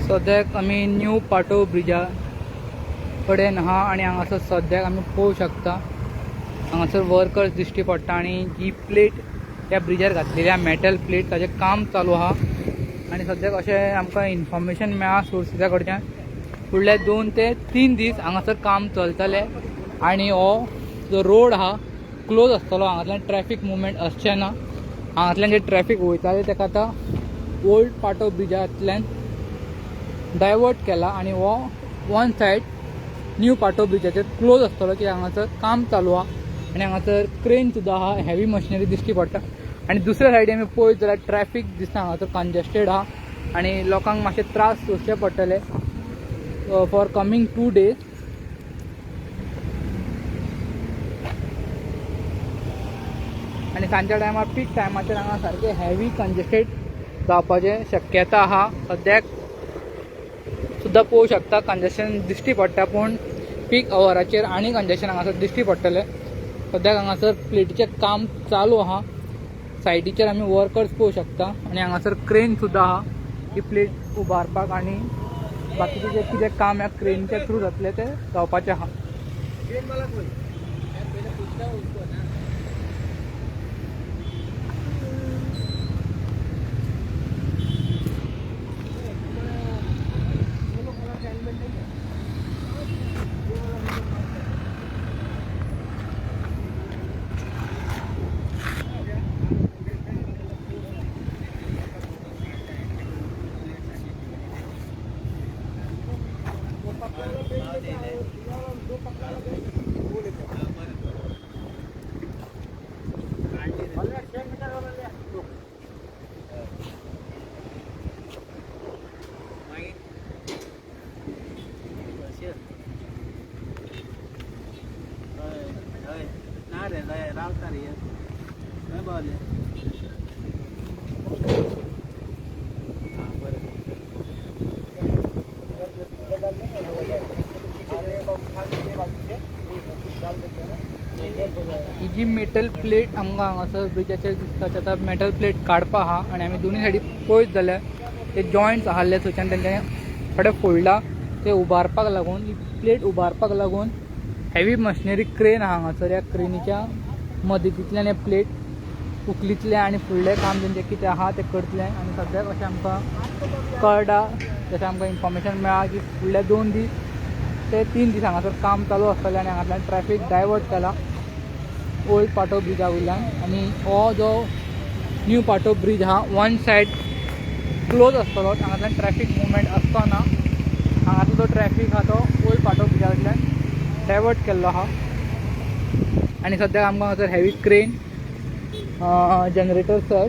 सद्याक आमी न्यू पाटो ब्रिजा कडेन आहा आणि हांगासर सद्याक आमी पळोवंक शकता हांगासर वर्कर्स दिश्टी पडटा आणि जी प्लेट त्या ब्रिजार घातलेली मेटल प्लेट ताजें काम चालू आहा आणि सद्याक अशें आमकां इन्फॉर्मेशन मेळ्ळा सोर्सिसा कडच्यान फुडले 2 ते 3 दीस हांगासर काम चलतलें आणि हो जो रोड आहा क्लोज आसतलो। हांगातल्यान ट्रॅफिक मुवमेंट आसचें ना। हांगातल्यान जे ट्रॅफिक वयतालें तेका आतां ओल्ड पाटो ब्रिजांतल्यान डायवर्ट केला आणि हो वन सायड न्यू पाटो ब्रिजाचेर क्लोज आसतलो की हांगासर काम चालू आहा आणि हांगासर क्रेन सुद्दां आहा, हेवी मशिनरी दिश्टी पडटा आणि दुसऱ्या सायडीन आमी पळयत जाल्यार ट्रॅफिक दिसता हांगासर कंजेस्टेड आहा आणि लोकांक मातशे त्रास सोंसचे पडटले फॉर कमिंग 2 days। आणि सांजच्या टायमार पीक टायमाचेर हांगा सारकें हेवी कंजेस्टेड जावपाचें शक्यता आहा। सद्याक सुद्दां पळोवंक शकता कंजेशन दिश्टी पडटा पूण पीक अवराचेर आनी कंजेशन हांगासर दिश्टी पडटलें। सद्याक हांगासर प्लेटीचें काम चालू आहा। सायडीचेर आमी वर्कर्स पळोवंक शकता आणि हांगासर क्रेन सुद्दां आहा ही प्लेट उबारपाक आणि बाकीचें जे कितें काम ह्या क्रेनच्या थ्रू जातलें तें जावपाचें आहा। ही जी मेटल प्लेट आमकां हांगासर ब्रिजाचेर दिसता ताका मेटल प्लेट काडपा आहा आणि आमी दोनी सायडी पळयत जाल्यार ते जॉयंट्स आहाल्ले थंयच्यान तेंच्यांनी थोडे फोडला ते उबारपाक लागून ही प्लेट उबारपाक लागून हेवी मशिनरी क्रेन आहा हांगासर। ह्या क्रेनीच्या मदतींतल्यान हे प्लेट उखलीतले आणि फुडलें काम तेंचें कितें आहा तें करतले आणि सद्याक अशें आमकां कळटा जशें आमकां इन्फॉर्मेशन मेळ्ळा की फुडले 2 दीस ते 3 दीस हांगासर काम चालू आसतलें आणि हांगातल्यान ट्रॅफिक डायवर्ट केला ओल्ड पाटो ब्रिजा वयल्यान। आणि हो जो न्यू पाटो ब्रिज आहा वन सायड क्लोज आसतलो, हांगातल्यान ट्रॅफिक मुवमेंट आसतो ना। हांगाचो जो ट्रॅफिक आहा तो ओल्ड पाटो ब्रिजा वयल्यान डायवर्ट केल्लो आहा आणि सद्याक आमकां हांगासर हेवी क्रेन जनरेटर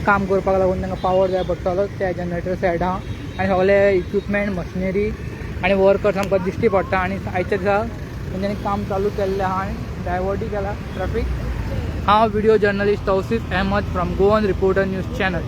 काम करपाक लागून तांकां पावर जाय पडटलो त्या जनरेटर सायड आहा आणि सगळे इक्विपमेंट मशिनरी आणि वर्कर्स आमकां दिश्टी पडटा आणि आयच्या दिसा तेंच्यांनी काम चालू केल्लें आहा आनी डायवर्टूय केला ट्रॅफिक। हांव video journalist Tauseef Ahmed from Goan reporter news channel.